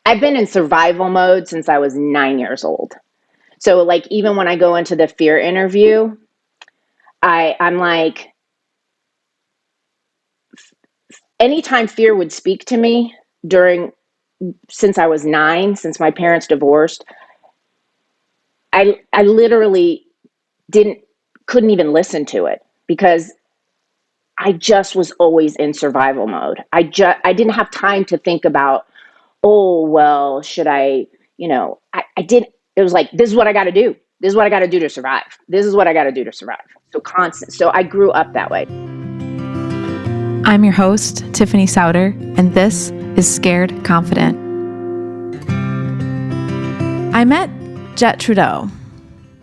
I've been in survival mode since I was 9 years old. So like even when I go into the fear interview, I'm like, anytime fear would speak to me during since I was 9, since my parents divorced, I literally didn't couldn't even listen to it because I just was always in survival mode. I didn't have time to think about, oh well, should I, I did it was like, this is what I gotta do. This is what I gotta do to survive. This is what I gotta do to survive. So constant. So I grew up that way. I'm your host, Tiffany Souter, and this is Scared Confident. I met Jet Trudeau.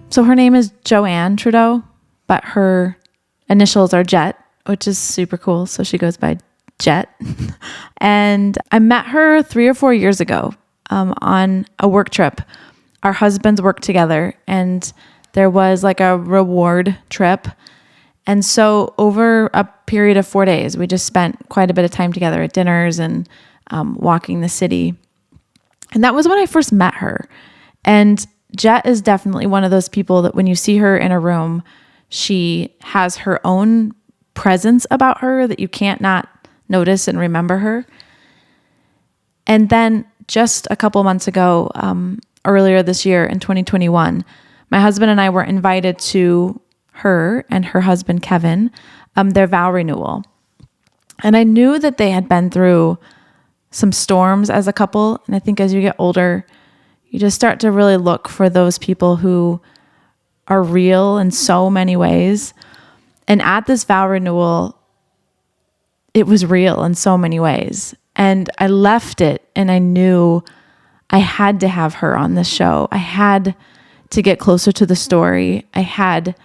So her name is JoAnn Trudeau, but her initials are Jet, which is super cool. So she goes by Jet. And I met her 3 or 4 years ago on a work trip. Our husbands worked together, and there was like a reward trip. And so over a period of 4 days, we just spent quite a bit of time together at dinners and walking the city. And that was when I first met her. And Jet is definitely one of those people that when you see her in a room, she has her own presence about her that you can't not notice and remember her. And then just a couple months ago, earlier this year in 2021, my husband and I were invited to her and her husband, Kevin, their vow renewal. And I knew that they had been through some storms as a couple. And I think as you get older, you just start to really look for those people who are real in so many ways. And at this vow renewal, it was real in so many ways. And I left it and I knew I had to have her on this show. I had to get closer to the story. I had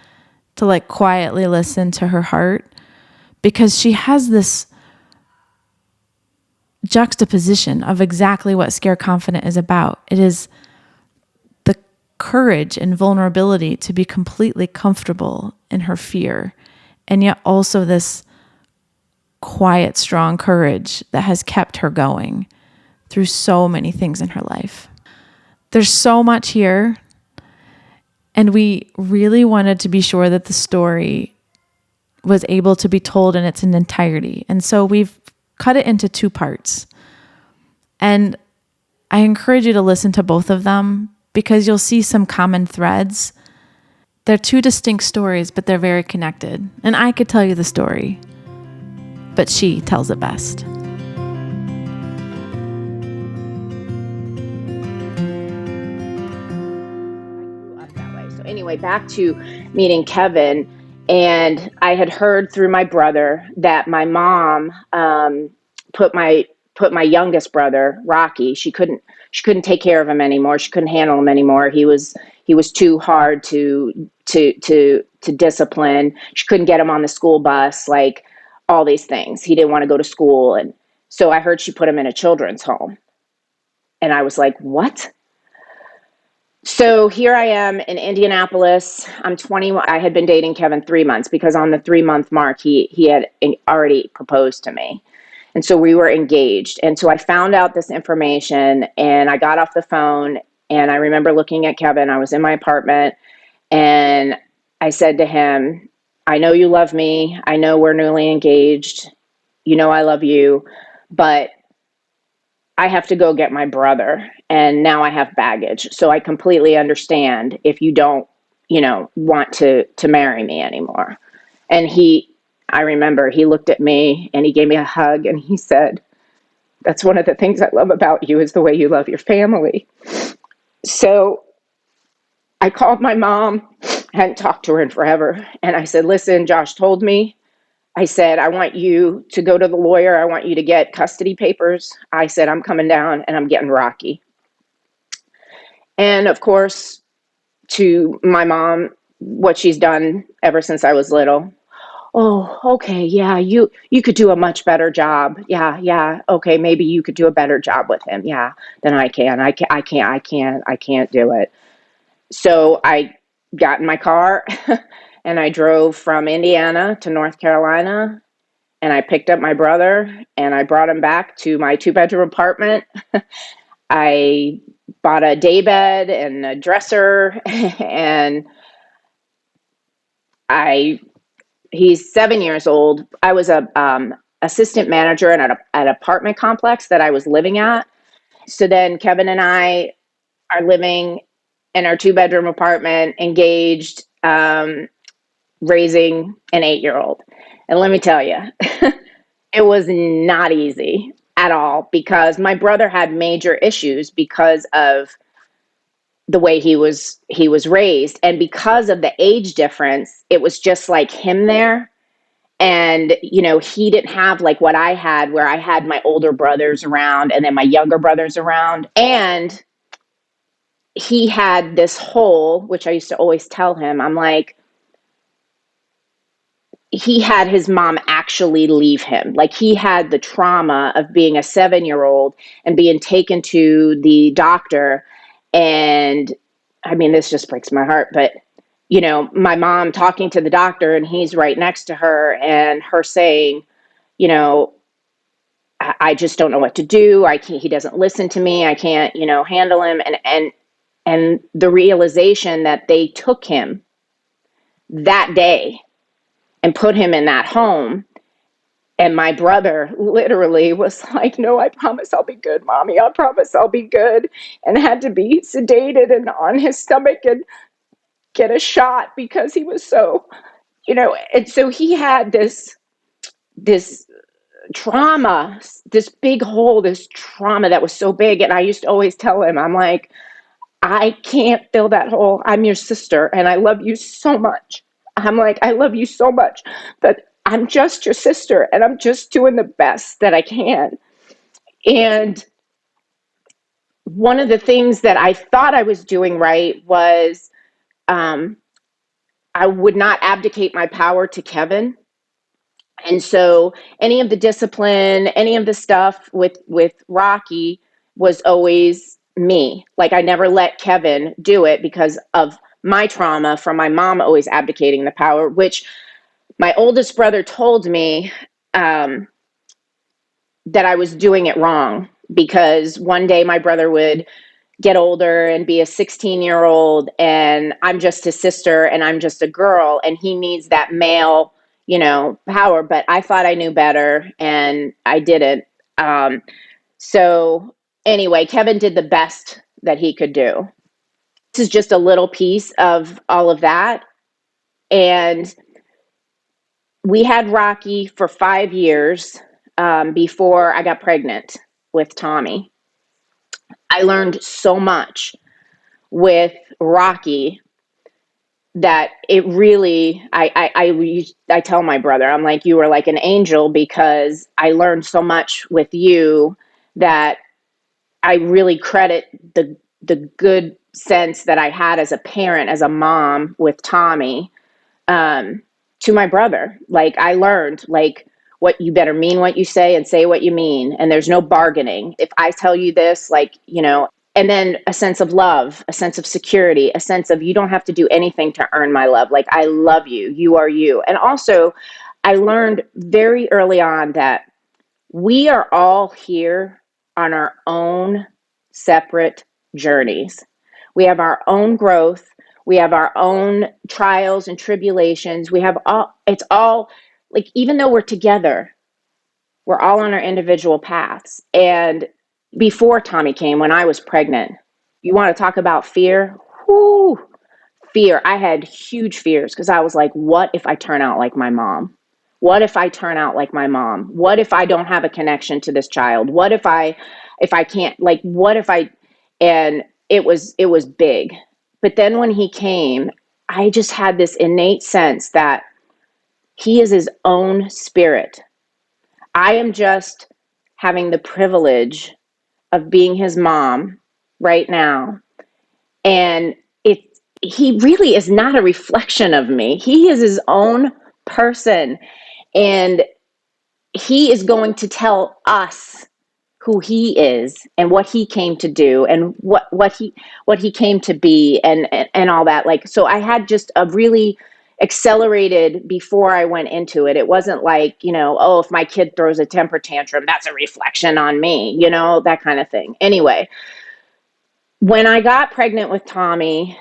to like quietly listen to her heart because she has this juxtaposition of exactly what Scared Confident is about. It is the courage and vulnerability to be completely comfortable in her fear, and yet also this quiet, strong courage that has kept her going through so many things in her life. There's so much here, and we really wanted to be sure that the story was able to be told in its entirety. And so we've cut it into 2 parts. And I encourage you to listen to both of them because you'll see some common threads. They're 2 distinct stories, but they're very connected. And I could tell you the story, but she tells it best. Anyway, back to meeting Kevin, and I had heard through my brother that my mom put my youngest brother, Rocky. She couldn't take care of him anymore. She couldn't handle him anymore. He was too hard to discipline. She couldn't get him on the school bus, like all these things. He didn't want to go to school, and so I heard she put him in a children's home, and I was like, what? So here I am in Indianapolis. I'm 21. I had been dating Kevin 3 months because on the 3-month mark, he had already proposed to me. And so we were engaged. And so I found out this information and I got off the phone and I remember looking at Kevin. I was in my apartment and I said to him, I know you love me. I know we're newly engaged. You know I love you, but I have to go get my brother, and now I have baggage. So I completely understand if you don't, want to marry me anymore. And I remember he looked at me and he gave me a hug and he said, that's one of the things I love about you is the way you love your family. So I called my mom, I hadn't talked to her in forever. And I said, listen, Josh told me, I said, I want you to go to the lawyer. I want you to get custody papers. I said, I'm coming down and I'm getting Rocky. And of course, to my mom, what she's done ever since I was little. Oh, okay. Yeah. You could do a much better job. Yeah. Okay. Maybe you could do a better job with him. Yeah. Than I can. I can't do it. So I got in my car and I drove from Indiana to North Carolina and I picked up my brother and I brought him back to my 2-bedroom apartment. I bought a day bed and a dresser, and I he's 7 years old. I was a assistant manager at an apartment complex that I was living at. So then Kevin and I are living in our 2-bedroom apartment, engaged, raising an 8-year-old. And let me tell you, it was not easy at all because my brother had major issues because of the way he was raised, and because of the age difference, it was just like him there. And he didn't have like what I had, where I had my older brothers around and then my younger brothers around. And he had this hole, which I used to always tell him, I'm like, he had his mom actually leave him. Like, he had the trauma of being a 7-year-old and being taken to the doctor. And I mean, this just breaks my heart, but my mom talking to the doctor, and he's right next to her, and her saying, you know, I just don't know what to do. I can't, he doesn't listen to me. I can't, handle him. And the realization that they took him that day and put him in that home. And my brother literally was like, no, I promise I'll be good, Mommy. I promise I'll be good. And had to be sedated and on his stomach and get a shot because he was so, and so he had this trauma, this big hole, this trauma that was so big. And I used to always tell him, I'm like, I can't fill that hole. I'm your sister and I love you so much. I'm like, I love you so much, but I'm just your sister and I'm just doing the best that I can. And one of the things that I thought I was doing right was I would not abdicate my power to Kevin. And so any of the discipline, any of the stuff with Rocky was always me. Like, I never let Kevin do it because of my trauma from my mom always abdicating the power, which my oldest brother told me that I was doing it wrong, because one day my brother would get older and be a 16-year-old, and I'm just his sister and I'm just a girl, and he needs that male, power. But I thought I knew better and I didn't. So anyway, Kevin did the best that he could do. This is just a little piece of all of that. And we had Rocky for 5 years before I got pregnant with Tommy. I learned so much with Rocky that it really, I tell my brother, I'm like, you were like an angel, because I learned so much with you that I really credit the good sense that I had as a parent, as a mom with Tommy, to my brother. Like, I learned, like, what you better mean what you say and say what you mean. And there's no bargaining. If I tell you this, like, and then a sense of love, a sense of security, a sense of, you don't have to do anything to earn my love. Like, I love you. You are you. And also, I learned very early on that we are all here on our own separate journeys. We have our own growth. We have our own trials and tribulations. It's all like, even though we're together, we're all on our individual paths. And before Tommy came, when I was pregnant, you want to talk about fear? Whoo, fear. I had huge fears because I was like, what if I turn out like my mom? What if I turn out like my mom? What if I don't have a connection to this child? What if I can't, like, what if I, and it was big. But then when he came, I just had this innate sense that he is his own spirit. I am just having the privilege of being his mom right now. And he really is not a reflection of me. He is his own person. And he is going to tell us who he is and what he came to do and what he came to be and all that. Like, so I had just a really accelerated before I went into it. It wasn't like, oh, if my kid throws a temper tantrum, that's a reflection on me, that kind of thing. Anyway, when I got pregnant with Tommy,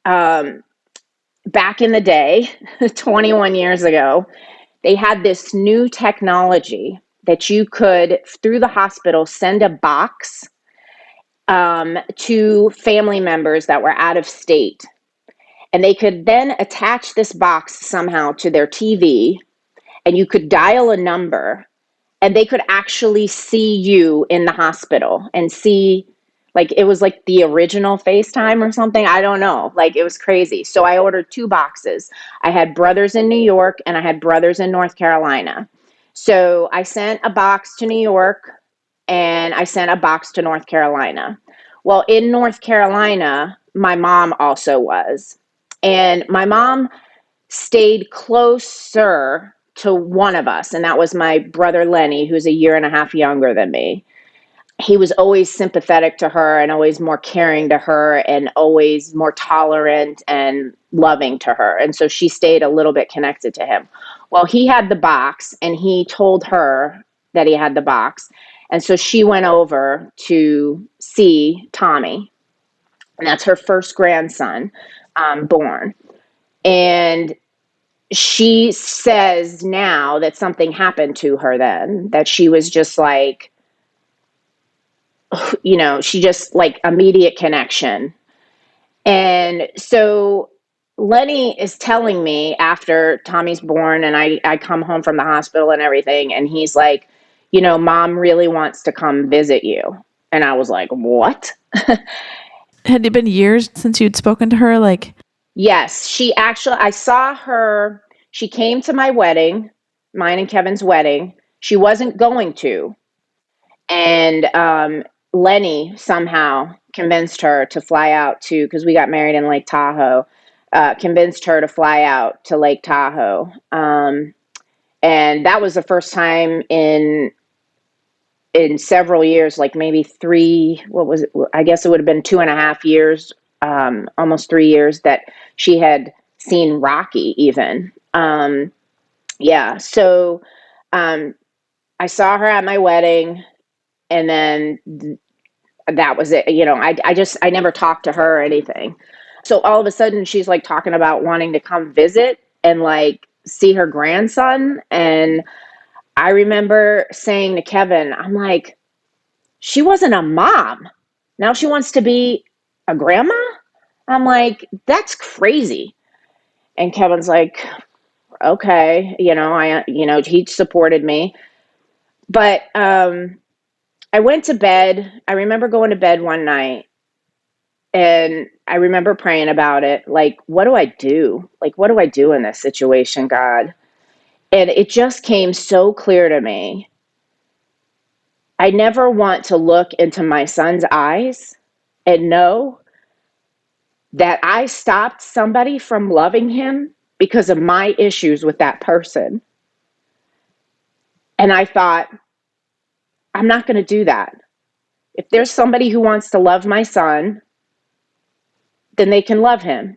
back in the day, 21 years ago, they had this new technology that you could, through the hospital, send a box to family members that were out of state. And they could then attach this box somehow to their TV, and you could dial a number, and they could actually see you in the hospital and see, like, it was like the original FaceTime or something. I don't know. Like, it was crazy. So I ordered 2 boxes. I had brothers in New York and I had brothers in North Carolina. So I sent a box to New York and I sent a box to North Carolina. Well, in North Carolina, my mom also was. And my mom stayed closer to one of us, and that was my brother Lenny, who's a year and a half younger than me. He was always sympathetic to her and always more caring to her and always more tolerant and loving to her. And so she stayed a little bit connected to him. Well, he had the box and he told her that he had the box. And so she went over to see Tommy, and that's her first grandson born. And she says now that something happened to her then, that she was just like, she just like immediate connection. And so Lenny is telling me after Tommy's born and I come home from the hospital and everything, and he's like, Mom really wants to come visit you. And I was like, what? Had it been years since you'd spoken to her? Like, yes, I saw her. She came to my wedding, mine and Kevin's wedding. She wasn't going to. And Lenny somehow convinced her to fly out to, because we got married in Lake Tahoe, convinced her to fly out to Lake Tahoe. And that was the first time in several years, like maybe 3, what was it? I guess it would have been 2.5 years, almost 3 years, that she had seen Rocky even. Yeah. So I saw her at my wedding, and then that was it. I never talked to her or anything. So all of a sudden she's like talking about wanting to come visit and like see her grandson. And I remember saying to Kevin, I'm like, she wasn't a mom. Now she wants to be a grandma. I'm like, that's crazy. And Kevin's like, okay, he supported me. But I went to bed. I remember going to bed one night and I remember praying about it. Like, what do I do? Like, what do I do in this situation, God? And it just came so clear to me. I never want to look into my son's eyes and know that I stopped somebody from loving him because of my issues with that person. And I thought, I'm not going to do that. If there's somebody who wants to love my son, then they can love him.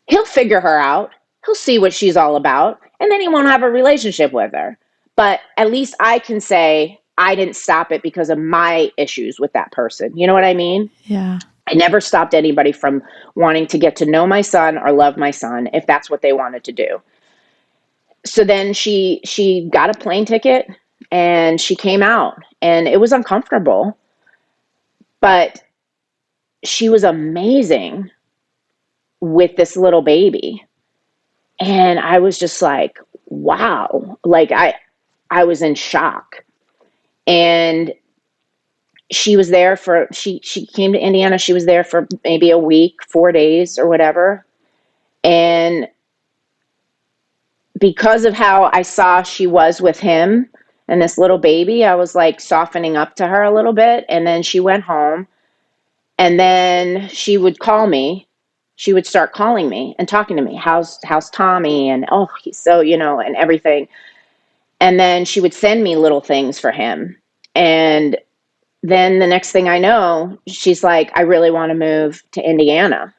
He'll figure her out. He'll see what she's all about. And then he won't have a relationship with her. But at least I can say I didn't stop it because of my issues with that person. You know what I mean? yeah. I never stopped anybody from wanting to get to know my son or love my son if that's what they wanted to do. So then she got a plane ticket and she came out, and it was uncomfortable, but she was amazing with this little baby. And I was just like, wow. Like I was in shock. And she was there she came to Indiana. She was there for maybe a week, 4 days or whatever. And because of how I saw she was with him and this little baby, I was like softening up to her a little bit. And then she went home, and then she would call me. She would start calling me and talking to me. How's Tommy? And oh, he's so, and everything. And then she would send me little things for him. And then the next thing I know, she's like, I really want to move to Indiana.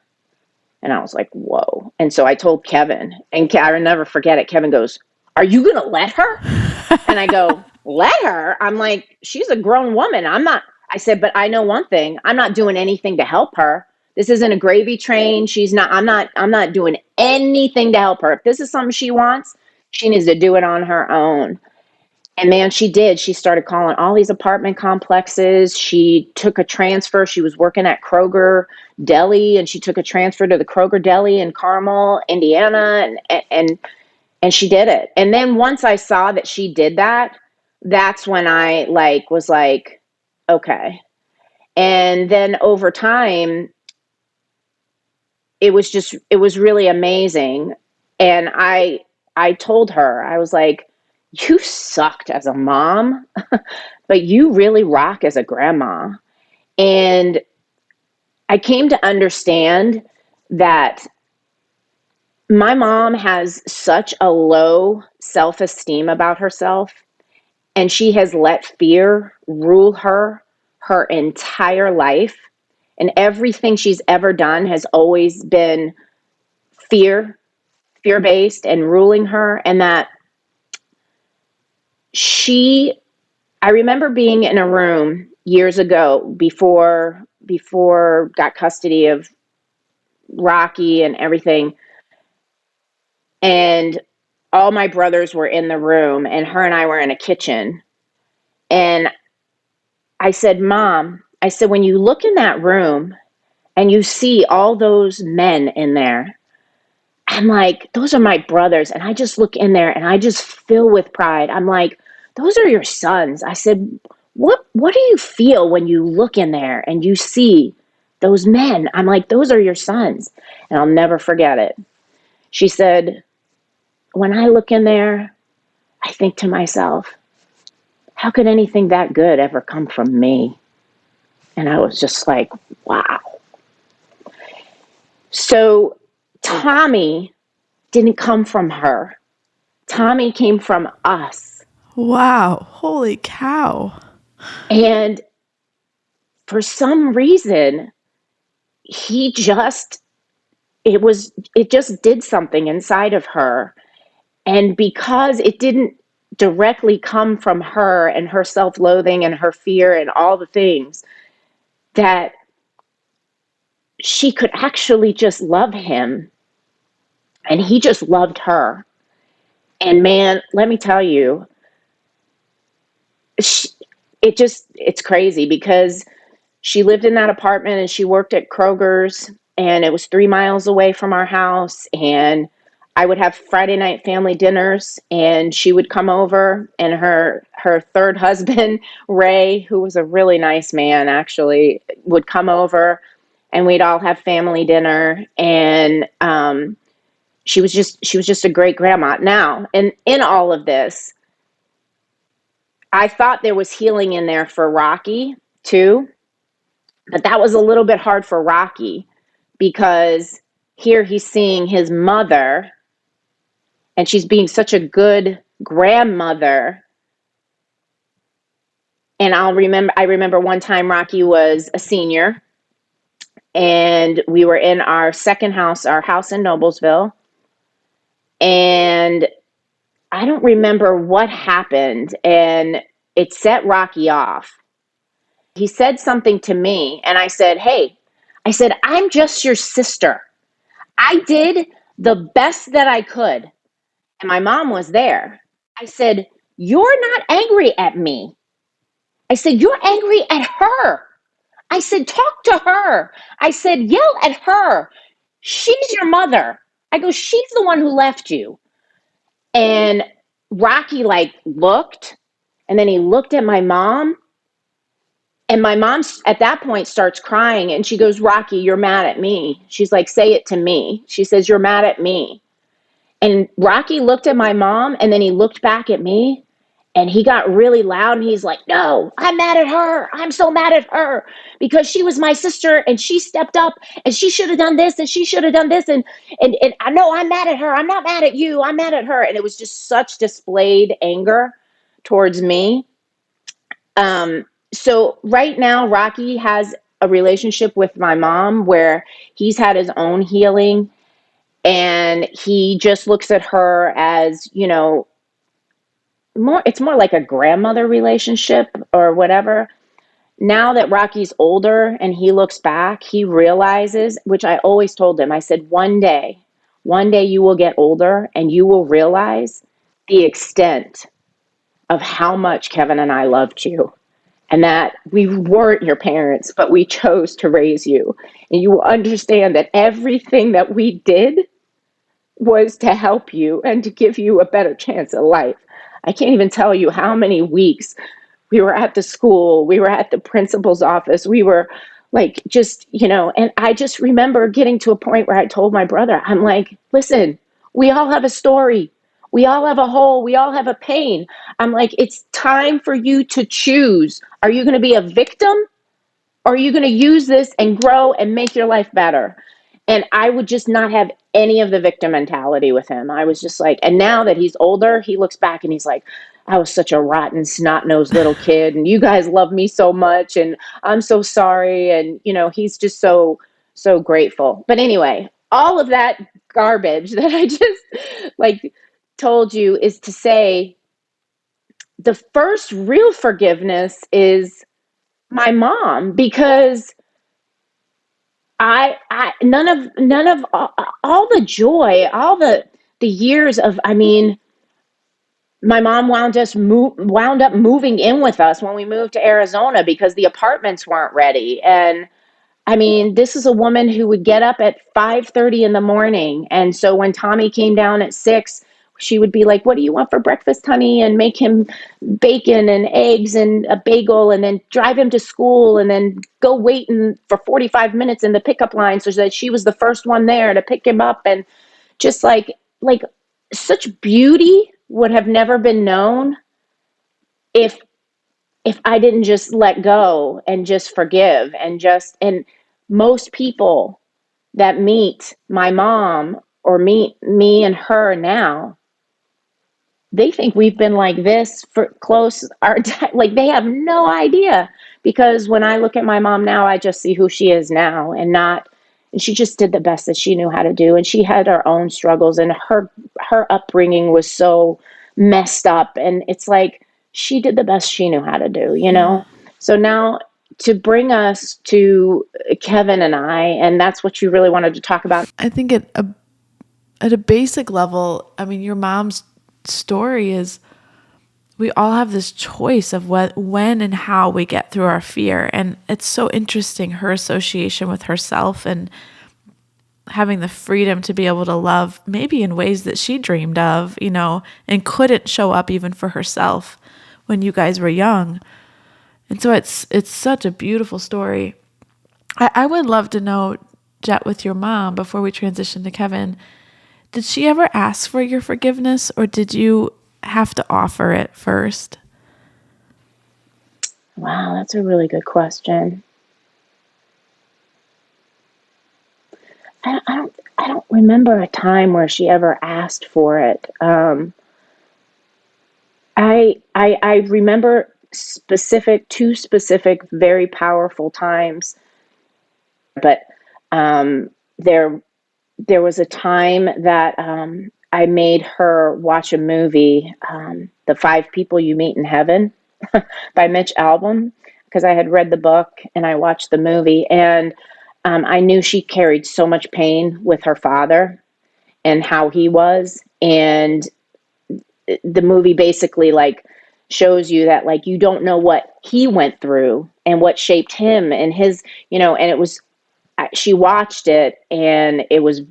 And I was like, whoa. And so I told Kevin, and I'll never forget it. Kevin goes, "Are you going to let her?" And I go, "Let her?" I'm like, "She's a grown woman. I'm not." I said, "But I know one thing. I'm not doing anything to help her. This isn't a gravy train. I'm not doing anything to help her. If this is something she wants, she needs to do it on her own." And man, she did. She started calling all these apartment complexes. She took a transfer. She was working at Kroger Deli, and she took a transfer to the Kroger Deli in Carmel, Indiana, and she did it. And then once I saw that she did that, that's when I was like, okay. And then over time, it was really amazing. And I told her, I was like, "You sucked as a mom, but you really rock as a grandma." And I came to understand that my mom has such a low self-esteem about herself, and she has let fear rule her entire life. And everything she's ever done has always been fear, fear based and ruling her. And that I remember being in a room years ago before got custody of Rocky and everything. And all my brothers were in the room, and her and I were in a kitchen. And I said, "Mom," I said, "when you look in that room and you see all those men in there," I'm like, "those are my brothers." And I just look in there and I just fill with pride. I'm like, "Those are your sons." I said, what do you feel when you look in there and you see those men?" I'm like, "Those are your sons." And I'll never forget it. She said, "When I look in there, I think to myself, how could anything that good ever come from me?" And I was just like, wow. So Tommy didn't come from her. Tommy came from us. Wow. Holy cow. And for some reason, he just, it just did something inside of her. And because it didn't directly come from her and her self-loathing and her fear and all the things, that she could actually just love him, and he just loved her. And man, let me tell you, she, it's crazy because she lived in that apartment and she worked at Kroger's, and it was 3 miles away from our house. And I would have Friday night family dinners, and she would come over, and her third husband, Ray, who was a really nice man actually, would come over, and we'd all have family dinner. And she was just a great grandma. Now, and in all of this, I thought there was healing in there for Rocky too, but that was a little bit hard for Rocky because here he's seeing his mother, and she's being such a good grandmother. And I remember one time Rocky was a senior, and we were in our second house, our house in Noblesville, and I don't remember what happened, and it set Rocky off. He said something to me, and I said, "Hey," I said, "I'm just your sister. I did the best that I could." And my mom was there. I said, "You're not angry at me." I said, "You're angry at her." I said, "Talk to her." I said, "Yell at her. She's your mother." I go, "She's the one who left you." And Rocky looked, and then he looked at my mom, and my mom at that point starts crying, and she goes, "Rocky, you're mad at me." She's like, "Say it to me." She says, "You're mad at me." And Rocky looked at my mom, and then he looked back at me, and he got really loud, and he's like, "No, I'm mad at her. I'm so mad at her because she was my sister, and she stepped up, and she should have done this, and she should have done this. And I know I'm mad at her. I'm not mad at you. I'm mad at her." And it was just such displayed anger towards me. So right now, Rocky has a relationship with my mom where he's had his own healing. And he just looks at her as, it's more like a grandmother relationship or whatever. Now that Rocky's older and he looks back, he realizes, which I always told him, I said, one day you will get older and you will realize the extent of how much Kevin and I loved you, and that we weren't your parents, but we chose to raise you. And you will understand that everything that we did was to help you and to give you a better chance at life. I can't even tell you how many weeks we were at the school, we were at the principal's office, we were like, just, and I just remember getting to a point where I told my brother, I'm like, listen, we all have a story. We all have a hole. We all have a pain. I'm like, it's time for you to choose. Are you going to be a victim, or are you going to use this and grow and make your life better? And I would just not have any of the victim mentality with him. I was just like, and now that he's older, he looks back and he's like, I was such a rotten, snot-nosed little kid, and you guys love me so much, and I'm so sorry. And, he's just so, so grateful. But anyway, all of that garbage that I just like told you is to say the first real forgiveness is my mom, because I none of all the joy, all the years of, my mom wound up moving in with us when we moved to Arizona because the apartments weren't ready. And this is a woman who would get up at 5:30 in the morning. And so when Tommy came down at 6, she would be like, what do you want for breakfast, honey? And make him bacon and eggs and a bagel, and then drive him to school, and then go wait for 45 minutes in the pickup line so that she was the first one there to pick him up. And just like such beauty would have never been known if I didn't just let go and just forgive. And most people that meet my mom or meet me and her now, they think we've been like this for close our like they have no idea, because when I look at my mom now, I just see who she is now, and she just did the best that she knew how to do. And she had her own struggles, and her upbringing was so messed up, and it's like she did the best she knew how to do. So now, to bring us to Kevin and I, and that's what you really wanted to talk about. I think at a basic level, your mom's story is we all have this choice of when and how we get through our fear. And it's so interesting, her association with herself and having the freedom to be able to love maybe in ways that she dreamed of, and couldn't show up even for herself when you guys were young. And so it's such a beautiful story. I would love to know, Jet, with your mom, before we transition to Kevin, did she ever ask for your forgiveness, or did you have to offer it first? Wow, that's a really good question. I don't remember a time where she ever asked for it. I remember two specific, very powerful times, but there was a time that I made her watch a movie, The 5 People You Meet in Heaven by Mitch Albom, because I had read the book and I watched the movie, and I knew she carried so much pain with her father and how he was. And the movie basically shows you that you don't know what he went through and what shaped him and his, and it was, she watched it and it was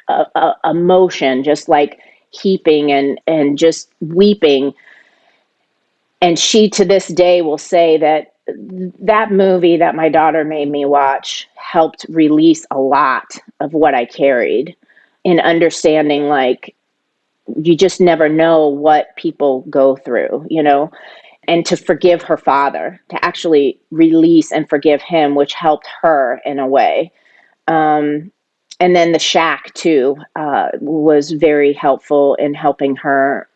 a emotion just heaping and just weeping. And she to this day will say that movie that my daughter made me watch helped release a lot of what I carried, in understanding you just never know what people go through, and to forgive her father, to actually release and forgive him, which helped her in a way. And then the shack too was very helpful in helping her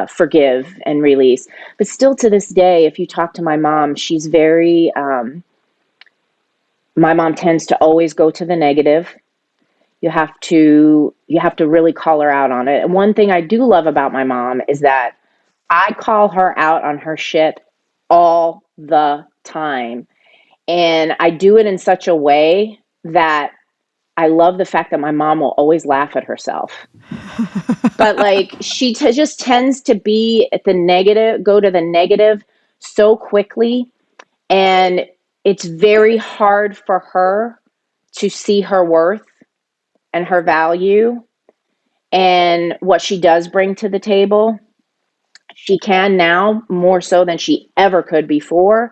forgive and release. But still to this day, if you talk to my mom, she's very, my mom tends to always go to the negative. You have to really call her out on it. And one thing I do love about my mom is that I call her out on her shit all the time. And I do it in such a way that I love the fact that my mom will always laugh at herself. But like just tends to be at the negative, go to the negative so quickly. And it's very hard for her to see her worth and her value and what she does bring to the table. She can now more so than she ever could before,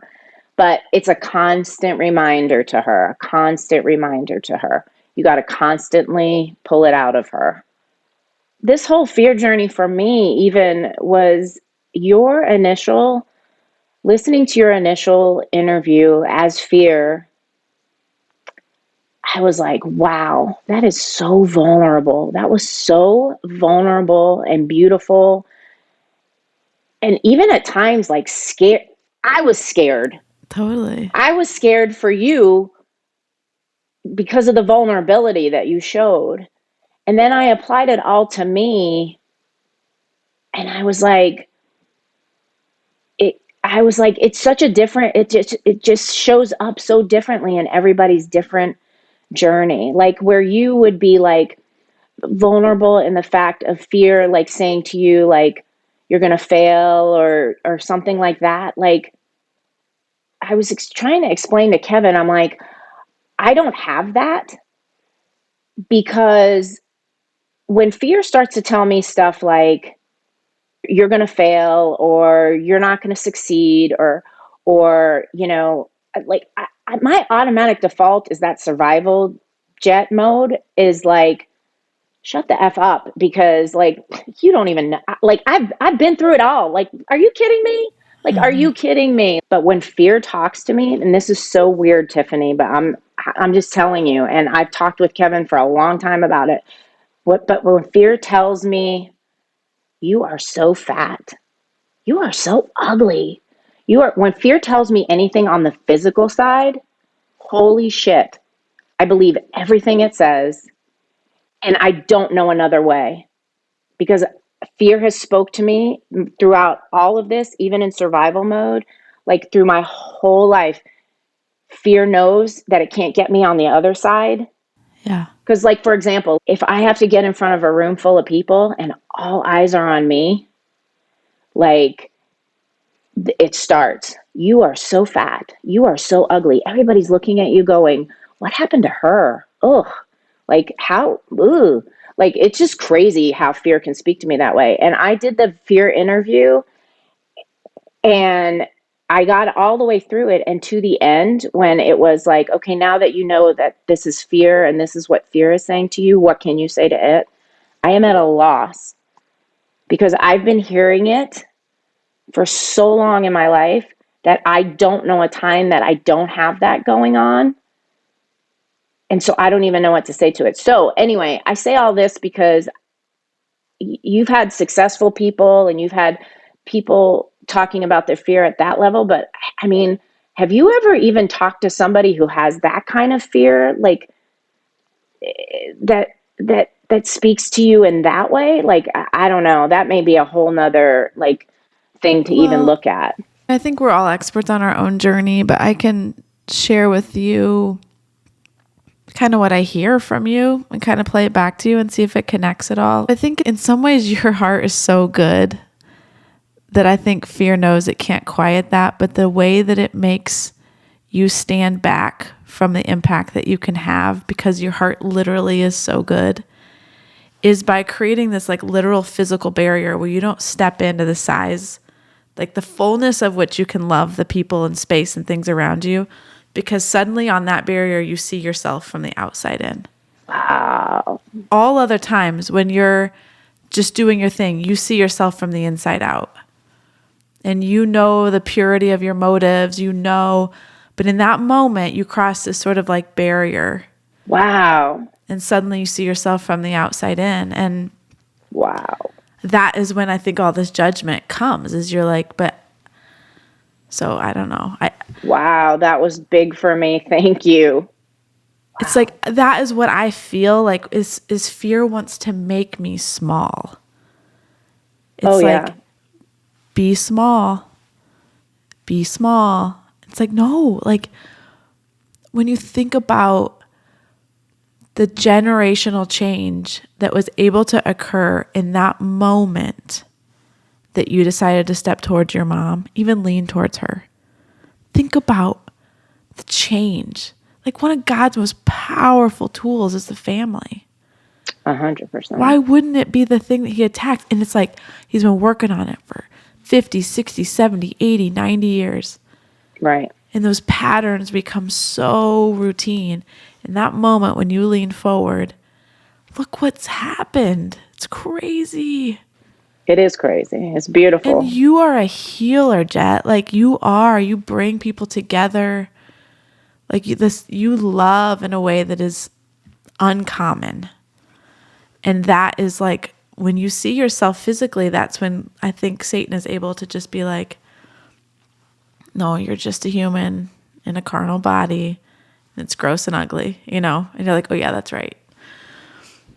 but it's a constant reminder to her, a constant reminder to her. You got to constantly pull it out of her. This whole fear journey for me even was your initial, listening to your initial interview as Fear. I was like, wow, that is so vulnerable. That was so vulnerable and beautiful. And even at times, like scared. I was scared. Totally. I was scared for you because of the vulnerability that you showed. And then I applied it all to me. And I was like, it's such a different, it just shows up so differently in everybody's different journey. Like where you would be like vulnerable in the fact of fear, like saying to you, like, you're going to fail or something like that. Like I was trying to explain to Kevin, I'm like, I don't have that because when fear starts to tell me stuff like you're going to fail or you're not going to succeed or like my automatic default is that survival jet mode is like shut the f up because like you don't even know, like I've been through it all. Like are you kidding me? Like are you kidding me? But when fear talks to me, and this is so weird, Tiffany, but I'm just telling you, and I've talked with Kevin for a long time about it. But when fear tells me you are so fat, you are so ugly, when fear tells me anything on the physical side, holy shit, I believe everything it says, and I don't know another way because fear has spoke to me throughout all of this, even in survival mode, like through my whole life. Fear knows that it can't get me on the other side. Yeah. Because, like, for example, if I have to get in front of a room full of people and all eyes are on me, like, it starts. You are so fat. You are so ugly. Everybody's looking at you going, what happened to her? Ugh. Like, how? Ugh. Like, it's just crazy how fear can speak to me that way. And I did the fear interview and I got all the way through it. And to the end, when it was like, okay, now that you know that this is fear and this is what fear is saying to you, what can you say to it? I am at a loss because I've been hearing it for so long in my life that I don't know a time that I don't have that going on. And so I don't even know what to say to it. So anyway, I say all this because you've had successful people and you've had people talking about their fear at that level. But I mean, have you ever even talked to somebody who has that kind of fear? Like that speaks to you in that way? Like, I don't know. That may be a whole nother like thing to even Well, look at. I think we're all experts on our own journey, but I can share with you kind of what I hear from you and kind of play it back to you and see if it connects at all. I think in some ways your heart is so good that I think fear knows it can't quiet that, but the way that it makes you stand back from the impact that you can have because your heart literally is so good is by creating this like literal physical barrier where you don't step into the size, like the fullness of which you can love the people and space and things around you, because suddenly on that barrier you see yourself from the outside in. Wow. All other times when you're just doing your thing, you see yourself from the inside out. And you know the purity of your motives, but in that moment you cross this sort of like barrier. Wow. And suddenly you see yourself from the outside in. And wow. That is when I think all this judgment comes, is you're like, but so I don't know. Wow, that was big for me. Thank you. It's like, that is what I feel like is fear wants to make me small. It's like, be small, be small. It's like, no, like when you think about the generational change that was able to occur in that moment that you decided to step towards your mom, even lean towards her. Think about the change. Like one of God's most powerful tools is the family. 100%. Why wouldn't it be the thing that he attacked? And it's like he's been working on it for 50, 60, 70, 80, 90 years. Right. And those patterns become so routine. In that moment when you lean forward, look what's happened. It's crazy. It is crazy. It's beautiful. And you are a healer, Jet. Like you bring people together. Like you love in a way that is uncommon. And that is like, when you see yourself physically, that's when I think Satan is able to just be like, no, you're just a human in a carnal body. And it's gross and ugly, And you're like, oh yeah, that's right.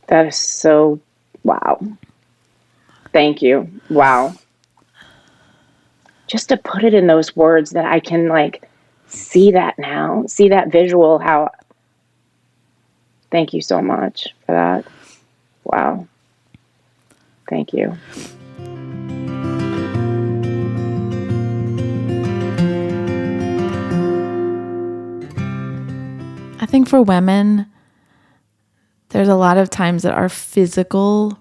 That is so, wow. Thank you. Wow. Just to put it in those words that I can like see that now, see that visual, how, thank you so much for that. Wow. Thank you. I think for women, there's a lot of times that our physical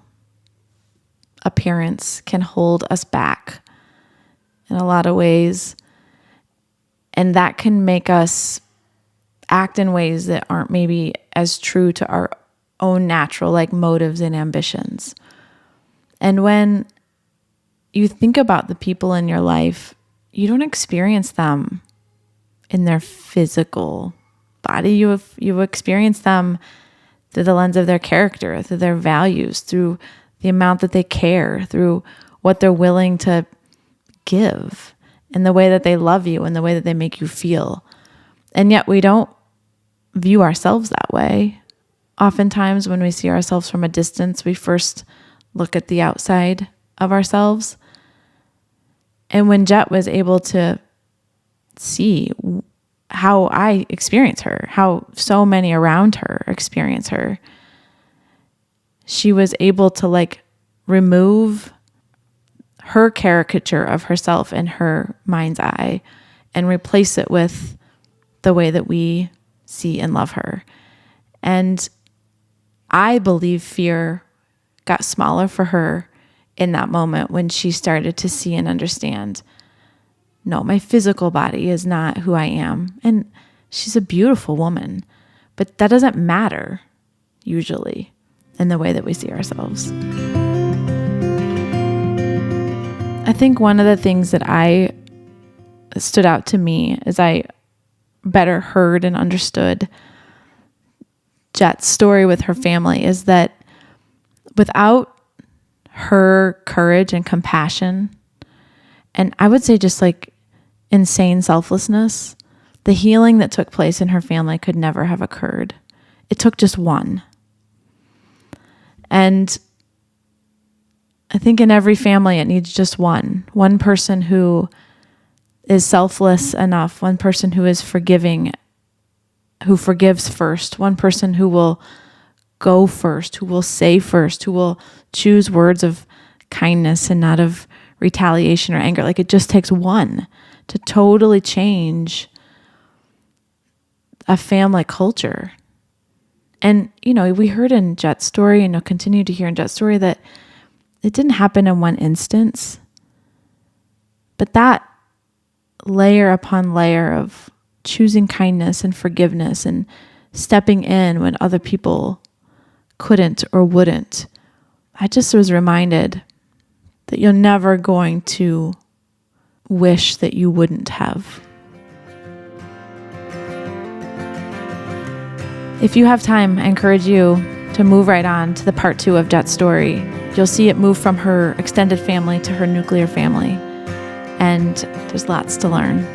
appearance can hold us back in a lot of ways. And that can make us act in ways that aren't maybe as true to our own natural like motives and ambitions. And when you think about the people in your life, you don't experience them in their physical body. You experience them through the lens of their character, through their values, through the amount that they care, through what they're willing to give, and the way that they love you and the way that they make you feel. And yet we don't view ourselves that way. Oftentimes when we see ourselves from a distance, we first look at the outside of ourselves. And when Jet was able to see how I experience her, how so many around her experience her, she was able to like remove her caricature of herself in her mind's eye and replace it with the way that we see and love her. And I believe fear got smaller for her in that moment when she started to see and understand, no, my physical body is not who I am. And she's a beautiful woman, but that doesn't matter usually in the way that we see ourselves. I think one of the things that stood out to me as I better heard and understood Jet's story with her family is that without her courage and compassion, and I would say just like insane selflessness, the healing that took place in her family could never have occurred. It took just one. And I think in every family it needs just one person who is selfless enough, one person who is forgiving, who forgives first, one person who will go first, who will say first, who will choose words of kindness and not of retaliation or anger. Like it just takes one to totally change a family culture. And, we heard in Jet's story, and you'll continue to hear in Jet's story, that it didn't happen in one instance, but that layer upon layer of choosing kindness and forgiveness and stepping in when other people couldn't or wouldn't. I just was reminded that you're never going to wish that you wouldn't have. If you have time, I encourage you to move right on to the part 2 of Jet's story. You'll see it move from her extended family to her nuclear family. And there's lots to learn.